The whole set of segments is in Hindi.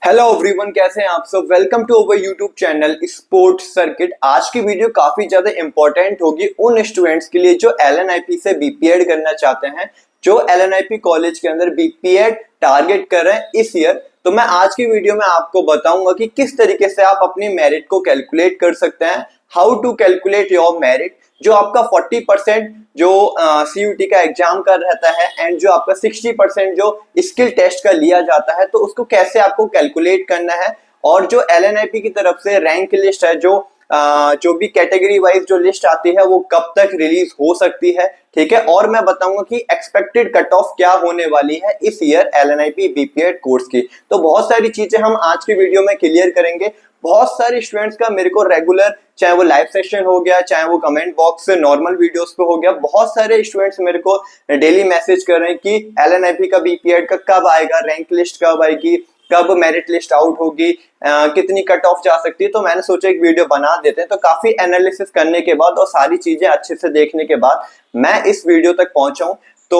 हेलो एवरीवन, कैसे हैं आप सब। Welcome to our YouTube channel sports circuit. आज की वीडियो काफी ज्यादा इंपॉर्टेंट होगी उन स्टूडेंट्स के लिए जो एलएनआईपी से बीपीएड करना चाहते हैं, जो एलएनआईपी कॉलेज के अंदर बीपीएड टारगेट कर रहे हैं इस ईयर। तो मैं आज की वीडियो में आपको बताऊंगा कि किस तरीके से आप अपनी मेरिट को कैलकुलेट कर सकते हैं, how to calculate your merit. जो आपका 40% जो सीयूटी का एग्जाम का रहता है एंड जो आपका 60% जो स्किल टेस्ट का लिया जाता है, तो उसको कैसे आपको कैलकुलेट करना है। और जो एलएनआईपी की तरफ से रैंक लिस्ट है, जो भी कैटेगरी वाइज जो लिस्ट आती है, वो कब तक रिलीज हो सकती है, ठीक है। और मैं बताऊंगा कि एक्सपेक्टेड कट ऑफ क्या होने वाली है इस ईयर एलएनआईपी बीपीएड कोर्स की। तो बहुत सारी चीजें हम आज की वीडियो में क्लियर करेंगे। बहुत सारे स्टूडेंट्स का मेरे को रेगुलर, चाहे वो लाइव सेशन हो गया, चाहे वो कमेंट बॉक्स से नॉर्मल वीडियोस पे हो गया, बहुत सारे स्टूडेंट्स मेरे को डेली मैसेज कर रहे हैं कि एलएनआईपी का बीपीएड का कब आएगा, रैंक लिस्ट कब आएगी, कब मेरिट लिस्ट आउट होगी, कितनी कट ऑफ जा सकती है। तो मैंने सोचा एक वीडियो बना देते हैं। तो काफी एनालिसिस करने के बाद और सारी चीजें अच्छे से देखने के बाद मैं इस वीडियो तक पहुंचा हूं। तो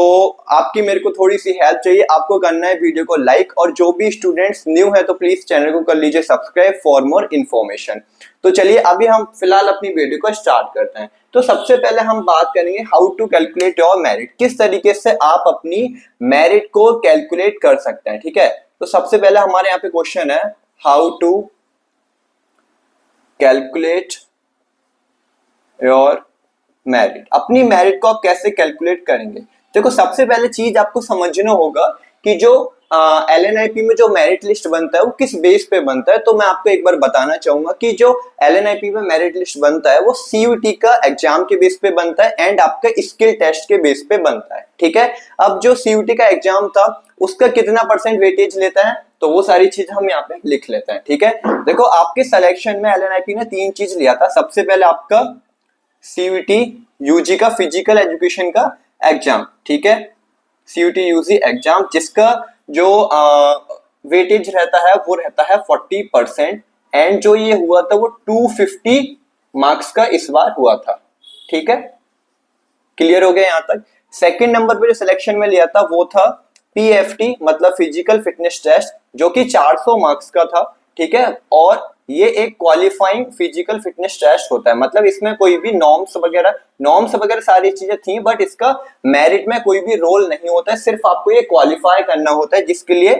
आपकी मेरे को थोड़ी सी हेल्प चाहिए। आपको करना है वीडियो को लाइक, और जो भी स्टूडेंट्स न्यू है तो प्लीज चैनल को कर लीजिए सब्सक्राइब फॉर मोर इन्फॉर्मेशन। तो चलिए अभी हम फिलहाल अपनी वीडियो को स्टार्ट करते हैं। तो सबसे पहले हम बात करेंगे how to calculate your merit, किस तरीके से आप अपनी मेरिट को कैलकुलेट कर सकते हैं, ठीक है। तो सबसे पहले हमारे यहाँ पे क्वेश्चन है, how to calculate your merit. अपनी मेरिट को आप कैसे कैलकुलेट करेंगे। देखो, सबसे पहले चीज आपको समझना होगा कि जो एलएनआईपी में जो मेरिट लिस्ट बनता है वो किस बेस पे बनता है। तो मैं आपको एक बार बताना चाहूंगा कि जो एलएनआईपी में मेरिट लिस्ट बनता है वो सीयूटी का एग्जाम के बेस पे बनता है एंड आपका स्किल टेस्ट के बेस पे बनता है, ठीक है। अब जो सीयूटी का एग्जाम था उसका कितना परसेंट वेटेज लेता है, तो वो सारी चीज हम यहाँ पे लिख लेते हैं, ठीक है। देखो, आपके सिलेक्शन में एलएनआईपी ने 3 चीज लिया था। सबसे पहले आपका सीयूटी यूजी का फिजिकल एजुकेशन का एग्जाम, ठीक है, सीयूटी यूजी एग्जाम, जिसका जो वेटेज रहता है वो रहता है 40%। एंड जो ये हुआ था वो 250 मार्क्स का इस बार हुआ था, ठीक है। क्लियर हो गया यहाँ तक। सेकंड नंबर पे जो सिलेक्शन में लिया था वो था पीएफटी, मतलब फिजिकल फिटनेस टेस्ट, जो कि 400 मार्क्स का था, ठीक है। और ये एक क्वालिफाइंग फिजिकल फिटनेस टेस्ट होता है, मतलब इसमें कोई भी नॉर्म्स वगैरह सारी चीजें थी, बट इसका मेरिट में कोई भी रोल नहीं होता है। सिर्फ आपको ये क्वालिफाई करना होता है, जिसके लिए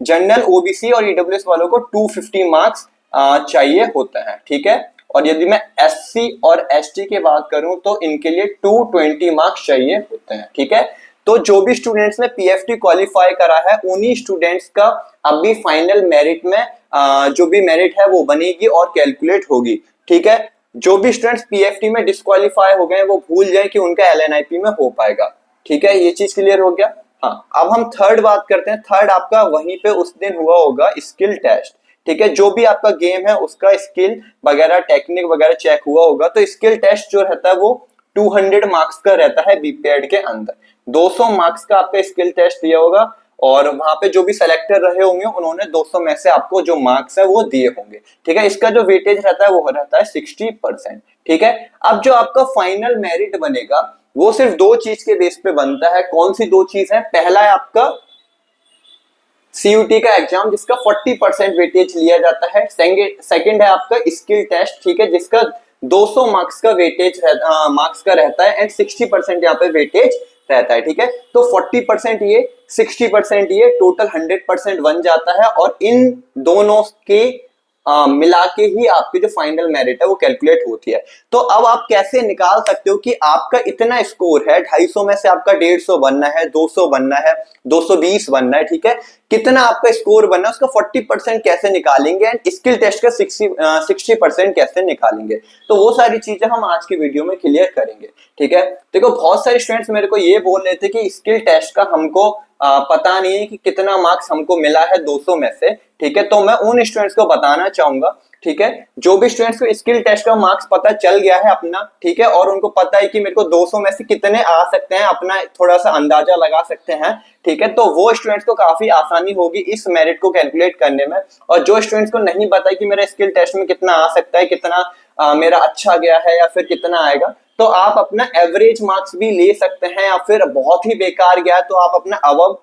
जनरल, ओबीसी और ईडब्ल्यूएस वालों को 250 मार्क्स चाहिए होता है, ठीक है। और यदि मैं एससी और एसटी की बात करूं तो इनके लिए 220 मार्क्स चाहिए होते हैं, ठीक है। तो जो भी स्टूडेंट्स ने पीएफटी क्वालिफाई करा है उन्हीं स्टूडेंट्स का अभी फाइनल मेरिट में जो भी मेरिट है वो बनेगी और कैलकुलेट होगी, ठीक है। जो भी स्टूडेंट्स पीएफटी में डिस्क्वालीफाई हो गए वो भूल जाए कि उनका एलएनआईपी में हो पाएगा, ठीक है। ये चीज क्लियर हो गया। हाँ, अब हम थर्ड बात करते हैं। थर्ड आपका वहीं पे उस दिन हुआ होगा स्किल टेस्ट, ठीक है। जो भी आपका गेम है उसका स्किल वगैरह, टेक्निक वगैरह चेक हुआ होगा। तो स्किल टेस्ट जो रहता है वो 200 मार्क्स का रहता है बीपीएड के अंदर। 200 मार्क्स का आपका स्किल टेस्ट दिया होगा और वहां पे जो भी सेलेक्टर रहे होंगे उन्होंने 200 में से आपको जो मार्क्स है वो दिए होंगे, ठीक है। इसका जो वेटेज रहता है वो रहता है 60%, ठीक है। अब जो आपका फाइनल मेरिट बनेगा वो सिर्फ 2 चीज के बेस पे बनता है। कौन सी 2 चीज है? पहला है आपका सीयूटी का एग्जाम, जिसका 40% वेटेज लिया जाता है। सेकंड है आपका स्किल टेस्ट, ठीक है, जिसका 200 मार्क्स का वेटेज मार्क्स का रहता है एंड 60% यहाँ पे वेटेज रहता है, ठीक है। तो 40% ये, 60% ये, टोटल 100% बन जाता है। और इन दोनों के मिला के ही आपकी जो फाइनल मेरिट है वो कैलकुलेट होती है। तो अब आप कैसे निकाल सकते हो कि आपका इतना स्कोर है, 250 में से आपका 150 बनना है, 200 बनना है, 220 बनना है, ठीक है। कितना आपका स्कोर बनना है उसका 40% कैसे निकालेंगे एंड स्किल टेस्ट का 60% कैसे निकालेंगे। तो वो सारी चीजें हम आज की वीडियो में क्लियर करेंगे, ठीक है। देखो, बहुत सारे स्टूडेंट्स मेरे को ये बोल रहे थे कि स्किल टेस्ट का हमको पता नहीं है कि कितना मार्क्स हमको मिला है 200 में से, ठीक है। तो मैं उन स्टूडेंट्स को बताना चाहूंगा, ठीक है, जो भी स्टूडेंट्स को स्किल टेस्ट का मार्क्स पता चल गया है अपना, ठीक है, और उनको पता है कि मेरे को 200 में से कितने आ सकते हैं, अपना थोड़ा सा अंदाजा लगा सकते हैं, ठीक है। तो वो स्टूडेंट्स को काफी आसानी होगी इस मेरिट को कैलकुलेट करने में। और जो स्टूडेंट्स को नहीं पता है कि मेरा स्किल टेस्ट में कितना आ सकता है, कितना मेरा अच्छा गया है या फिर कितना आएगा, तो आप अपना एवरेज मार्क्स भी ले सकते हैं, या फिर बहुत ही बेकार गया तो आप अपना अबव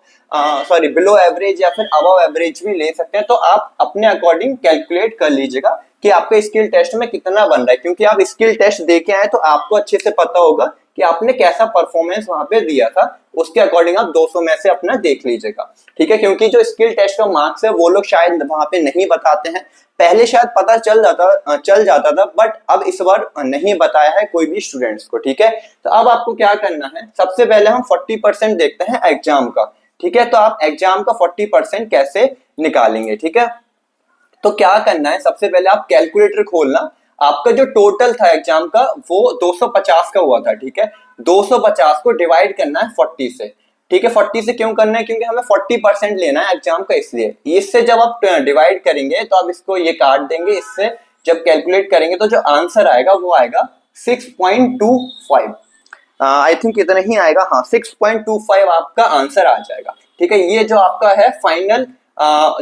बिलो एवरेज या फिर अबव एवरेज भी ले सकते हैं। तो आप अपने अकॉर्डिंग कैलकुलेट कर लीजिएगा कि आपके स्किल टेस्ट में कितना बन रहा है, क्योंकि आप स्किल टेस्ट दे के आए तो आपको अच्छे से पता होगा कि आपने कैसा परफॉर्मेंस वहां पे दिया था। उसके अकॉर्डिंग आप 200 में से अपना देख लीजिएगा, ठीक है। क्योंकि जो स्किल टेस्ट का मार्क्स है वो लोग शायद वहां पे नहीं बताते हैं, पहले शायद पता चल जाता था, बट अब इस बार नहीं बताया है कोई भी स्टूडेंट्स को, ठीक है। तो अब आपको क्या करना है, सबसे पहले हम 40% देखते हैं एग्जाम का, ठीक है। तो आप एग्जाम का 40% कैसे निकालेंगे, ठीक है। तो क्या करना है, सबसे पहले आप कैलकुलेटर खोलना। आपका जो टोटल था एग्जाम का वो 250 का हुआ था, ठीक है। 250 को डिवाइड करना है 40 से, ठीक है। 40 से क्यों करना है, क्योंकि हमें 40% लेना है एग्जाम का, इसलिए। इससे जब आप डिवाइड करेंगे तो आप इसको ये काट देंगे, इससे जब कैलकुलेट करेंगे तो जो आंसर आएगा वो आएगा 6.25। आई थिंक इतना ही आएगा, हाँ 6.25 आपका आंसर आ जाएगा, ठीक है। ये जो आपका है फाइनल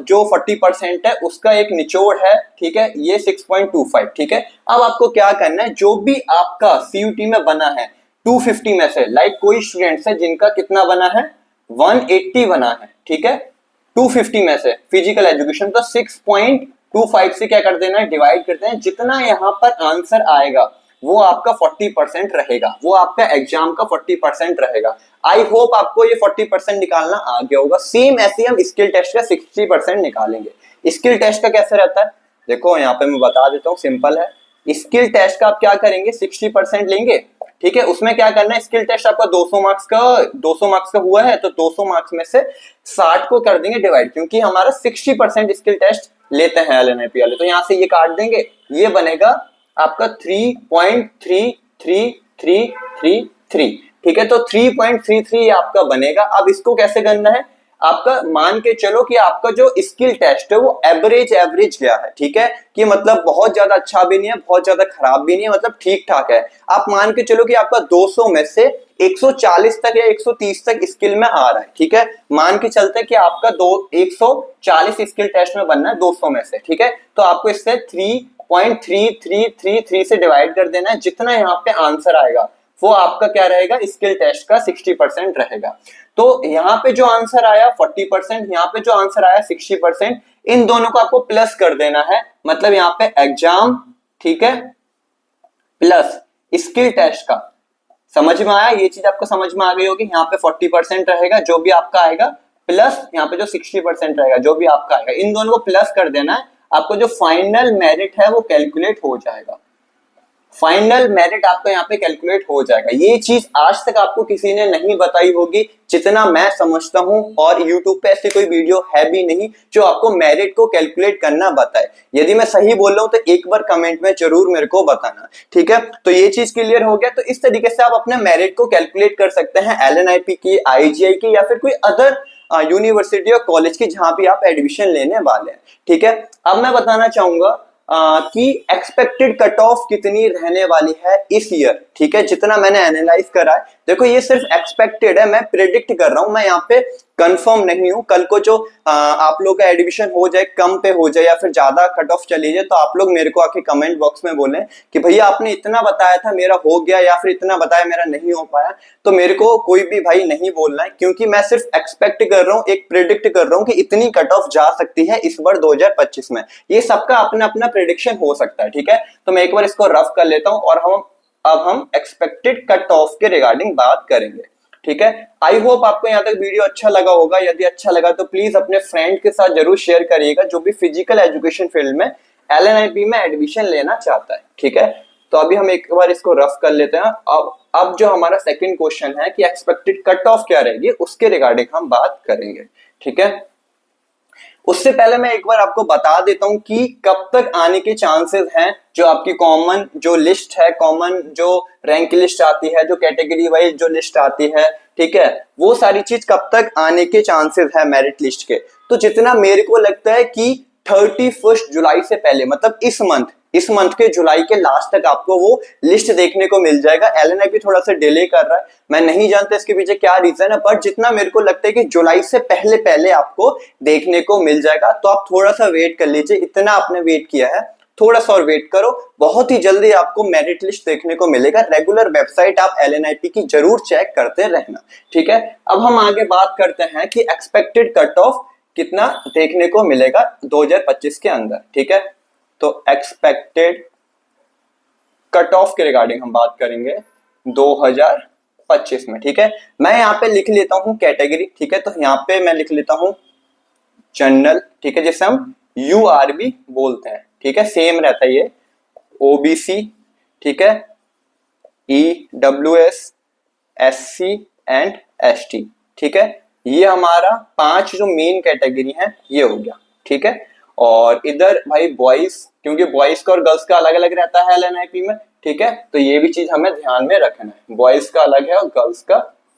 जो 40% है उसका एक निचोड़ है, ठीक है, ये 6.25, ठीक है। अब आपको क्या करना है, जो भी आपका सीयूटी में बना है 250 में से, लाइक कोई स्टूडेंट्स है जिनका कितना बना है 180 बना है, ठीक है, 250 में से फिजिकल एजुकेशन, तो 6.25 से क्या कर देना है, डिवाइड करते हैं। जितना यहाँ पर आंसर आएगा वो आपका 40% रहेगा, वो आपका एग्जाम का 40% रहेगा। आई होप आपको ये 40% निकालना आ गया होगा। सेम ऐसे हम स्किल टेस्ट का 60% निकालेंगे। स्किल टेस्ट का कैसे रहता है, देखो यहाँ पे मैं बता देता हूँ, सिंपल है। स्किल टेस्ट का आप क्या करेंगे, 60% लेंगे, ठीक है। उसमें क्या करना है, स्किल टेस्ट आपका 200 मार्क्स का हुआ है, तो 200 मार्क्स में से 60 को कर देंगे डिवाइड, क्योंकि हमारा 60% स्किल टेस्ट लेते हैं एलएनआईपी वाले। तो यहाँ से ये काट देंगे, ये बनेगा आपका 3.3333, ठीक है। तो 3.33 आपका बनेगा। अब इसको कैसे करना है, आपका मान के चलो कि आपका जो स्किल टेस्ट है वो एवरेज गया है, ठीक है, कि मतलब बहुत ज्यादा अच्छा भी नहीं है, बहुत ज्यादा खराब भी नहीं है, मतलब ठीक ठाक है। आप मान के चलो कि आपका 200 में से 140 तक या 130 तक स्किल में आ रहा है, ठीक है। मान के चलते हैं कि आपका 140 स्किल टेस्ट में बनना है 200 में से, ठीक है। तो आपको इससे 3.3333 से डिवाइड कर देना है। जितना यहाँ पे आंसर आएगा वो आपका क्या रहेगा, स्किल टेस्ट का 60% रहेगा। तो यहाँ पे जो आंसर आया 40%, यहाँ पे जो आंसर आया 60%, इन दोनों को आपको प्लस कर देना है। मतलब यहाँ पे एग्जाम, ठीक है, प्लस स्किल टेस्ट का। समझ में आया, ये चीज आपको समझ में आ गई होगी। यहाँ पे 40% रहेगा जो भी आपका आएगा, प्लस यहाँ पे जो 60% रहेगा जो भी आपका आएगा, इन दोनों को प्लस कर देना है। आपको जो फाइनल मेरिट है वो कैलकुलेट हो जाएगा, फाइनल मेरिट आपका यहाँ पे कैलकुलेट हो जाएगा। ये चीज आज तक आपको किसी ने नहीं बताई होगी जितना मैं समझता हूँ, और यूट्यूब पे ऐसी कोई वीडियो है भी नहीं जो आपको मेरिट को कैलकुलेट करना बताए। यदि मैं सही बोल रहा हूँ तो एक बार कमेंट में जरूर मेरे को बताना, ठीक है। तो ये चीज क्लियर हो गया। तो इस तरीके से आप अपने मेरिट को कैलकुलेट कर सकते हैं एलएनआईपी की, आईजीआई की, या फिर कोई अदर यूनिवर्सिटी और कॉलेज की जहां भी आप एडमिशन लेने वाले हैं, ठीक है। अब मैं बताना चाहूंगा कि एक्सपेक्टेड कट ऑफ कितनी रहने वाली है इस ईयर, ठीक है। जितना मैंने एनालाइज करा है, देखो ये सिर्फ एक्सपेक्टेड है, मैं प्रेडिक्ट कर रहा हूं, मैं यहाँ पे कंफर्म नहीं हूं। कल को जो आप लोग का एडमिशन हो जाए, कम पे हो जाए या फिर ज्यादा कट ऑफ चली जाए, तो आप लोग मेरे को आके कमेंट बॉक्स में बोलें कि भैया आपने इतना बताया था मेरा हो गया, या फिर इतना बताया मेरा नहीं हो पाया। तो मेरे को कोई भी भाई नहीं बोलना है, क्योंकि मैं सिर्फ एक्सपेक्ट कर रहा हूँ, एक प्रेडिक्ट कर रहा हूँ कि इतनी कट ऑफ जा सकती है इस बार 2025 में। ये सबका अपना अपना प्रेडिक्शन हो सकता है, ठीक है। तो मैं एक बार इसको रफ कर लेता हूँ और अब हम एक्सपेक्टेड कट ऑफ के रिगार्डिंग बात करेंगे, ठीक है। आई होप आपको यहाँ तक वीडियो अच्छा लगा होगा। यदि अच्छा लगा तो प्लीज अपने फ्रेंड के साथ जरूर शेयर करिएगा जो भी फिजिकल एजुकेशन फील्ड में एलएनआईपी में एडमिशन लेना चाहता है, ठीक है। तो अभी हम एक बार इसको रफ कर लेते हैं। अब जो हमारा सेकंड क्वेश्चन है कि एक्सपेक्टेड कट ऑफ क्या रहेगी, उसके रिगार्डिंग हम बात करेंगे, ठीक है। उससे पहले मैं एक बार आपको बता देता हूं कि कब तक आने के चांसेस हैं। जो आपकी कॉमन जो लिस्ट है, कॉमन जो रैंक लिस्ट आती है, जो कैटेगरी वाइज जो लिस्ट आती है, ठीक है, वो सारी चीज कब तक आने के चांसेस है मेरिट लिस्ट के। तो जितना मेरे को लगता है कि 31 जुलाई से पहले, मतलब इस मंथ के जुलाई के लास्ट तक आपको वो लिस्ट देखने को मिल जाएगा। एलएनआईपी थोड़ा सा डिले कर रहा है, मैं नहीं जानता इसके पीछे क्या रीजन है, बट जितना मेरे को लगता है कि जुलाई से पहले पहले आपको देखने को मिल जाएगा। तो आप थोड़ा सा वेट कर लीजिए, इतना आपने वेट किया है, थोड़ा सा और वेट करो, बहुत ही जल्दी आपको मेरिट लिस्ट देखने को मिलेगा। रेगुलर वेबसाइट आप एलएनआईपी की जरूर चेक करते रहना, ठीक है। अब हम आगे बात करते हैं कि एक्सपेक्टेड कट ऑफ कितना देखने को मिलेगा 2025 के अंदर, ठीक है। तो एक्सपेक्टेड कट ऑफ के रिगार्डिंग हम बात करेंगे 2025 में, ठीक है। मैं यहाँ पे लिख लेता हूं कैटेगरी, ठीक है। तो यहाँ पे मैं लिख लेता हूं जनरल, ठीक है, जिसे हम यूआरबी बोलते हैं, ठीक है। सेम रहता है ये ओबीसी, ठीक है, ईडब्ल्यूएस, एससी एंड एसटी, ठीक है। ये हमारा 5 जो मेन कैटेगरी है ये हो गया, ठीक है। और इधर भाई बॉयज, क्योंकि बॉयज का और गर्ल्स का अलग अलग रहता है एलएनआईपी में, ठीक है। तो ये भी चीज हमें ध्यान में रखना है, बॉयज का अलग है और गर्ल्स का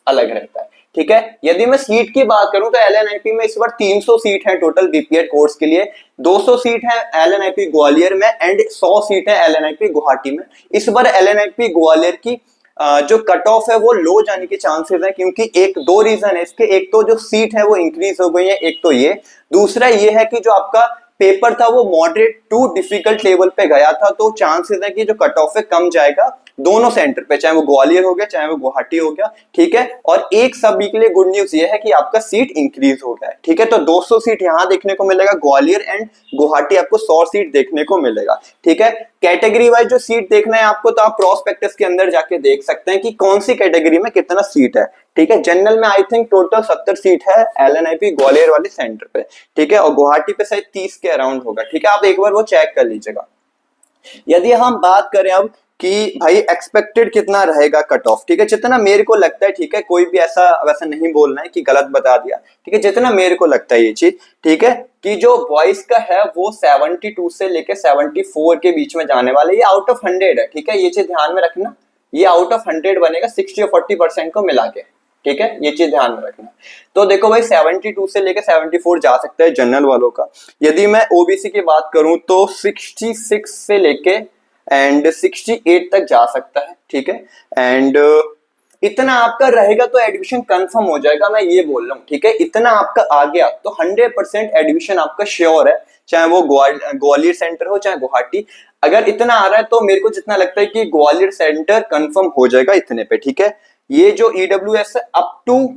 अलग रहता है, ठीक है। यदि मैं सीट की बात करूं तो एलएनआईपी में इस बार 300 सीट है टोटल बीपीएड कोर्स के लिए, 200 सीट है एलएनआईपी ग्वालियर में एंड 100 सीट है एलएनआईपी गुवाहाटी में। इस बार एलएनआईपी ग्वालियर की जो कट ऑफ है वो लो जाने के चांसेस है, क्योंकि एक दो रीजन है इसके, एक तो जो सीट है वो इंक्रीज हो गई है, एक तो ये, दूसरा ये है कि जो आपका पेपर था वो मॉडरेट टू डिफिकल्ट लेवल पे गया था, तो चांसेस है कि जो कट ऑफ है कम जाएगा दोनों सेंटर पे, चाहे वो ग्वालियर हो गया चाहे वो गुवाहाटी हो गया, ठीक है। और एक सभी के लिए गुड न्यूज ये है कि आपका सीट इंक्रीज हो गया है, ठीक है। तो 200 सीट यहाँ देखने को मिलेगा ग्वालियर एंड गुवाहाटी आपको 100 सीट देखने को मिलेगा, ठीक है। कैटेगरी वाइज जो सीट देखना है आपको, तो आप प्रोस्पेक्टस के अंदर जाके देख सकते हैं कि कौन सी कैटेगरी में कितना सीट है, ठीक है। जनरल में आई थिंक टोटल 70 सीट है एलएनआईपी ग्वालियर वाले सेंटर पे, ठीक है। और गुवाहाटी पे शायद 30 के अराउंड होगा, ठीक है। आप एक बार वो चेक कर लीजिएगा। यदि हम बात करें अब कि भाई एक्सपेक्टेड कितना रहेगा कट ऑफ, ठीक है, जितना मेरे को लगता है, ठीक है, कोई भी ऐसा वैसा नहीं बोलना है कि गलत बता दिया, ठीक है, जितना मेरे को लगता है ये चीज, ठीक है, कि जो बॉयज का है वो 72 से लेके 74 के बीच में जाने वाला है, ये आउट ऑफ 100 है, ठीक है। ये चीज ध्यान में रखना, ये आउट ऑफ 100 बनेगा 60 और 40% को मिला के, ठीक है, ये चीज ध्यान में रखना। तो देखो भाई 72 से लेके 74 जा सकता है जनरल वालों का। यदि मैं ओबीसी की बात करूं तो 66 से लेके एंड 68 तक जा सकता है, ठीक है। एंड इतना आपका रहेगा तो एडमिशन कंफर्म हो जाएगा, मैं ये बोल रहा हूँ, ठीक है। इतना आपका आ गया तो 100% एडमिशन आपका श्योर है, चाहे वो ग्वालियर सेंटर हो चाहे गुवाहाटी। अगर इतना आ रहा है तो मेरे को जितना लगता है कि ग्वालियर सेंटर कंफर्म हो जाएगा इतने पे, ठीक है। ये जो ईडब्ल्यूएस है अप टू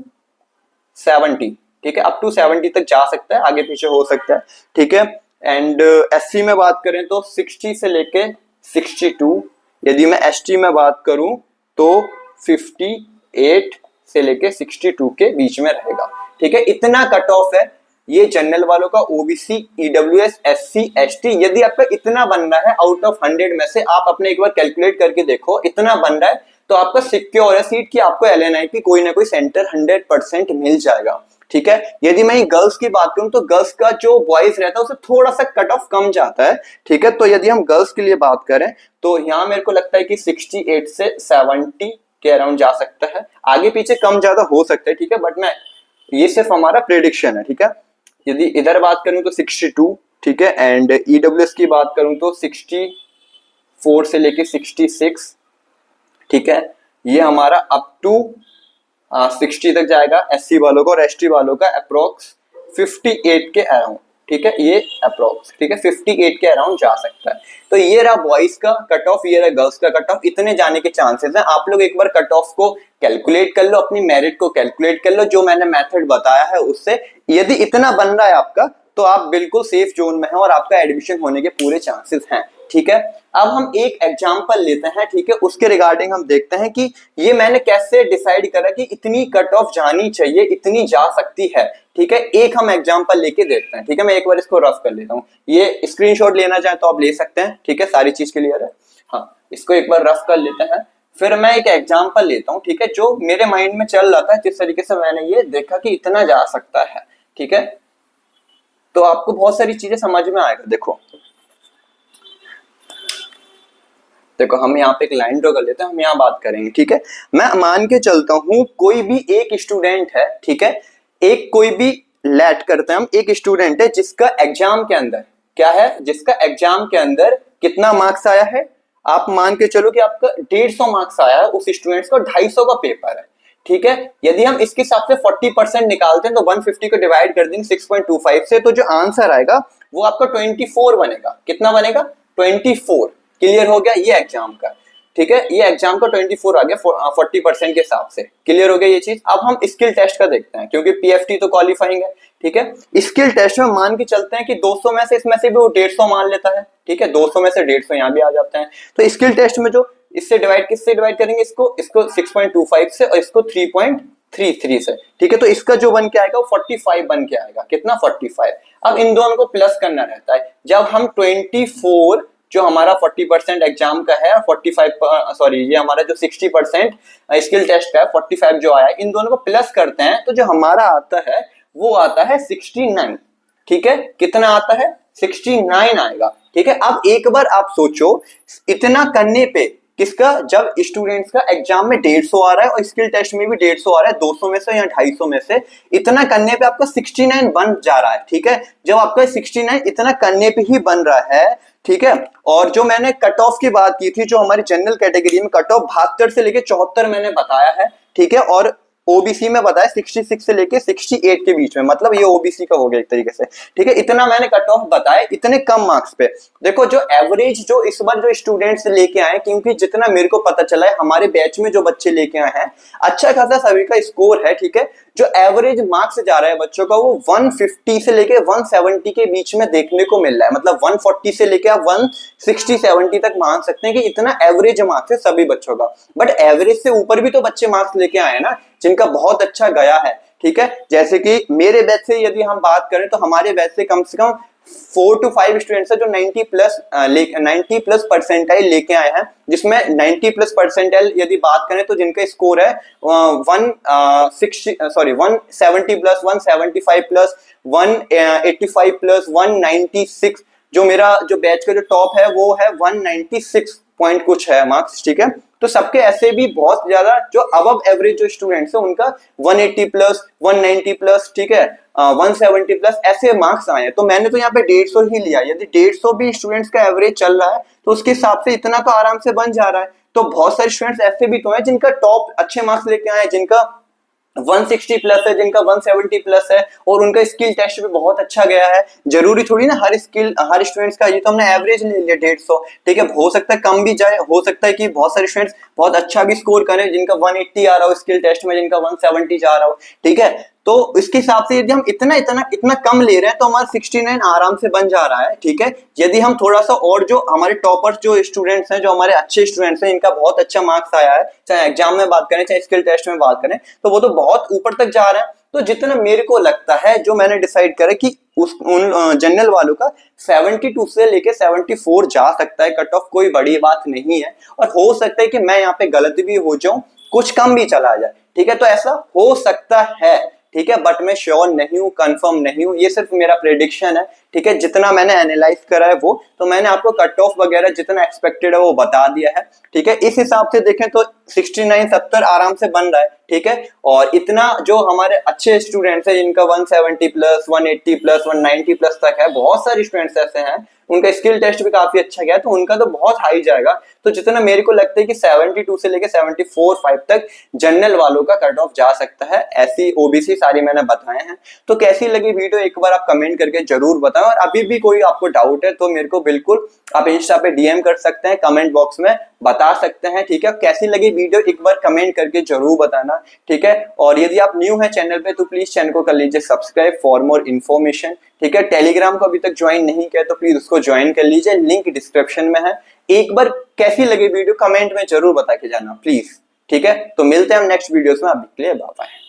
70, ठीक है, अप टू 70 तक जा सकता है, आगे पीछे हो सकता है, ठीक है। एंड एससी में बात करें तो 60 से लेके 62, यदि मैं एसटी में बात करूं तो 58 से लेके 62 के बीच में रहेगा, ठीक है। इतना कट ऑफ है ये जनरल वालों का, ओबीसी, ईडब्ल्यूएस, एससी, एसटी। यदि आपका इतना बन रहा है आउट ऑफ 100 में से, आप अपने एक बार कैलकुलेट करके देखो, इतना बन रहा है तो आपका सिक्योर है सीट कि आपको एलएनआईपी कोई ना कोई सेंटर 100% मिल जाएगा, ठीक है। यदि मैं गर्ल्स की बात करूं तो गर्ल्स का जो बॉयज रहता है उससे थोड़ा सा कट ऑफ कम जाता है, ठीक है। तो यदि हम गर्ल्स के लिए बात करें तो यहाँ मेरे को लगता है कि 68 से 70 के अराउंड जा सकता है, आगे पीछे कम ज्यादा हो सकता है, ठीक है। बट मैं ये सिर्फ हमारा प्रेडिक्शन है, ठीक है। यदि इधर बात करूं तो 62, ठीक है। एंड ईडब्ल्यूएस की बात करूं तो 64 से लेके 66, ठीक है। ये हमारा अप टू 60 तक जाएगा एससी वालों का, और एसटी वालों का अप्रोक्स 58 के अराउंड, ठीक है। ये अप्रोक्स, ठीक है, 58 के अराउंड जा सकता है। तो ये रहा बॉयज का कट ऑफ, ये रहा गर्ल्स का कट ऑफ, इतने जाने के चांसेस हैं। आप लोग एक बार कट ऑफ को कैलकुलेट कर लो, अपनी मेरिट को कैलकुलेट कर लो, जो मैंने मेथड बताया है उससे। यदि इतना बन रहा है आपका तो आप बिल्कुल सेफ जोन में हैं और आपका एडमिशन होने के पूरे चांसेस हैं, ठीक है। अब हम एक एग्जांपल लेते हैं, ठीक है, उसके रिगार्डिंग हम देखते हैं कि ये मैंने कैसे डिसाइड करा कि इतनी कट ऑफ जानी चाहिए, इतनी जा सकती है, ठीक है। एक हम एग्जांपल लेके देखते हैं, ठीक है। मैं एक बार इसको रफ कर लेता हूं, ये स्क्रीनशॉट लेना चाहे तो आप ले सकते हैं, ठीक है, सारी चीज क्लियर है। हाँ, इसको एक बार रफ कर लेते हैं, फिर मैं एक एग्जांपल लेता हूं, ठीक है, जो मेरे माइंड में चल रहा था, जिस तरीके से मैंने ये देखा कि इतना जा सकता है, ठीक है। तो आपको बहुत सारी चीजें समझ में आएगा। देखो हम यहाँ पे एक लाइन ड्रॉ कर लेते हैं, हम यहाँ बात करेंगे, ठीक है। मैं मान के चलता हूं कोई भी एक स्टूडेंट है, ठीक है, एक कोई भी लेट करते हैं हम, एक स्टूडेंट है जिसका एग्जाम के अंदर क्या है, जिसका एग्जाम के अंदर कितना मार्क्स आया है, आप मान के चलो कि आपका 150 मार्क्स आया है, उस स्टूडेंट को 250 का पेपर है, ठीक है। यदि हम इसके हिसाब से 40% निकालते हैं तो 150 को डिवाइड कर देंगे 6.25 से, तो जो आंसर आएगा वो आपका 24 बनेगा। कितना बनेगा? 24 क्लियर हो गया ये एग्जाम का, ठीक है, ये एग्जाम का 24 आ गया 40% के हिसाब से, क्लियर हो गया ये चीज। अब हम स्किल टेस्ट का देखते हैं क्योंकि पीएफटी तो क्वालिफाइंग है, ठीक है। स्किल टेस्ट में मान के चलते हैं कि 200 में से इसमें से भी वो 150 मान लेता है, ठीक है, 200 में से 150 यहाँ भी आ जाते हैं। तो स्किल टेस्ट में जो इससे डिवाइड किससे डिवाइड करेंगे, इसको 6.25 से और इसको 3.33 से, ठीक है। तो इसका जो बन के आएगा वो 45 बन के आएगा, कितना 45। अब इन दोनों को प्लस करना रहता है, जब हम 24 जो हमारा 40% एग्जाम का है, 45 सॉरी ये हमारा जो 60% स्किल टेस्ट का है 45 जो आया है, इन दोनों को प्लस करते हैं तो जो हमारा आता है वो आता है 69, ठीक है। कितना आता है 69 आएगा, ठीक है। अब एक बार आप सोचो इतना करने पे किसका, जब स्टूडेंट्स का एग्जाम में 150 आ रहा है और स्किल टेस्ट में भी 150 आ रहा है, 200 में से या 250 में से, इतना करने पे आपका 69 बन जा रहा है, ठीक है। जब आपका 69 इतना करने पे ही बन रहा है, ठीक है। और जो मैंने कट ऑफ की बात की थी, जो हमारी जनरल कैटेगरी में कट ऑफ 72 से लेके 74 मैंने बताया है, ठीक है। और ओबीसी में बताया 66 से लेके 68 के बीच में, मतलब ये ओबीसी का हो गया एक तरीके से, ठीक है। इतना मैंने कट ऑफ बताया इतने कम मार्क्स पे। देखो जो एवरेज जो इस बार जो स्टूडेंट्स लेके आए, क्योंकि जितना मेरे को पता चला है हमारे बैच में जो बच्चे लेके आए हैं अच्छा खासा सभी का स्कोर है, ठीक है। जो एवरेज मार्क्स जा रहा है बच्चों का वो 150 से लेके 170 के बीच में देखने को मिल रहा है, मतलब 140 से लेके आप 160-70 तक मान सकते हैं कि इतना एवरेज मार्क्स है सभी बच्चों का। बट एवरेज से ऊपर भी तो बच्चे मार्क्स लेके आए ना, जिनका बहुत अच्छा गया है, ठीक है। जैसे कि मेरे बैच से यदि हम बात करें तो हमारे बैच से कम 4 to 5 स्टूडेंट्स है जो 90 प्लस परसेंटाइल लेके आए हैं, जिसमें 90 प्लस परसेंटाइल यदि बात करें तो जिनका स्कोर है 170 प्लस, 175 प्लस, 185 प्लस, 196, जो मेरा जो बैच का जो टॉप है वो है 196 पॉइंट कुछ है मार्क्स, ठीक है। तो सबके ऐसे भी बहुत ज्यादा जो अबव एवरेज जो स्टूडेंट्स है उनका 180 प्लस, 190 प्लस, ठीक है, 170 प्लस ऐसे मार्क्स आए हैं। तो मैंने तो यहाँ पे 150 ही लिया, यदि 150 भी स्टूडेंट्स का एवरेज चल रहा है तो उसके हिसाब से इतना तो आराम से बन जा रहा है। तो बहुत सारे स्टूडेंट्स ऐसे भी तो हैं जिनका टॉप अच्छे मार्क्स लेके आए, जिनका 160 प्लस है, जिनका 170 प्लस है और उनका स्किल टेस्ट भी बहुत अच्छा गया है। जरूरी थोड़ी ना हर स्टूडेंट्स का, ये तो हमने एवरेज ले लिया 150, ठीक है। हो सकता है कम भी जाए, हो सकता है कि बहुत सारे स्टूडेंट्स बहुत अच्छा भी स्कोर करें, जिनका 180 आ रहा हो स्किल टेस्ट में, जिनका 170 जा रहा हो, ठीक है। तो इसके हिसाब से यदि हम इतना कम ले रहे हैं तो हमारा 69 आराम से बन जा रहा है, ठीक है। यदि हम थोड़ा सा और जो हमारे टॉपर्स जो स्टूडेंट्स हैं, जो हमारे अच्छे स्टूडेंट्स हैं, इनका बहुत अच्छा मार्क्स आया है, चाहे एग्जाम में बात करें चाहे स्किल टेस्ट में बात करें, तो वो तो बहुत ऊपर तक जा रहे हैं। तो जितना मेरे को लगता है, जो मैंने डिसाइड करा कि उन जनरल वालों का 72 से लेके 74 जा सकता है कट ऑफ, कोई बड़ी बात नहीं है। और हो सकता है कि मैं यहाँ पे गलत भी हो जाऊं, कुछ कम भी चला जाए, ठीक है। तो ऐसा हो सकता है, ठीक है, बट मैं श्योर नहीं हूं, कंफर्म नहीं हूं, ये सिर्फ मेरा प्रेडिक्शन है, ठीक है। जितना मैंने एनालाइज करा है वो, तो मैंने आपको कट ऑफ वगैरह जितना एक्सपेक्टेड है वो बता दिया है, ठीक है। इस हिसाब से देखें तो 69-70 आराम से बन रहा है, ठीक है। और इतना जो हमारे अच्छे स्टूडेंट्स हैं जिनका 170 प्लस, 180 प्लस, 190 प्लस तक है, बहुत सारे स्टूडेंट्स ऐसे हैं उनका स्किल टेस्ट भी काफी अच्छा गया, तो उनका तो बहुत हाई जाएगा। तो जितना मेरे को लगता है कि 72 से लेके 74-5 तक जनरल वालों का कट ऑफ जा सकता है, ऐसी ओबीसी सारी मैंने बताए हैं। तो कैसी लगी वीडियो एक बार आप कमेंट करके जरूर बताएं, और अभी भी कोई आपको डाउट है तो मेरे को बिल्कुल आप इंस्टा पे डीएम कर सकते हैं, कमेंट बॉक्स में बता सकते हैं, ठीक है। कैसी लगी वीडियो एक बार कमेंट करके जरूर बताना, ठीक है। और यदि आप न्यू है चैनल पे तो प्लीज चैनल को कर लीजिए सब्सक्राइब फॉर मोर इन्फॉर्मेशन, ठीक है। टेलीग्राम को अभी तक ज्वाइन नहीं किया तो प्लीज उसको ज्वाइन कर लीजिए, लिंक डिस्क्रिप्शन में है। एक बार कैसी लगी वीडियो कमेंट में जरूर बता के जाना प्लीज, ठीक है। तो मिलते हैं हम नेक्स्ट वीडियोस में, अभी के लिए बाय बाय।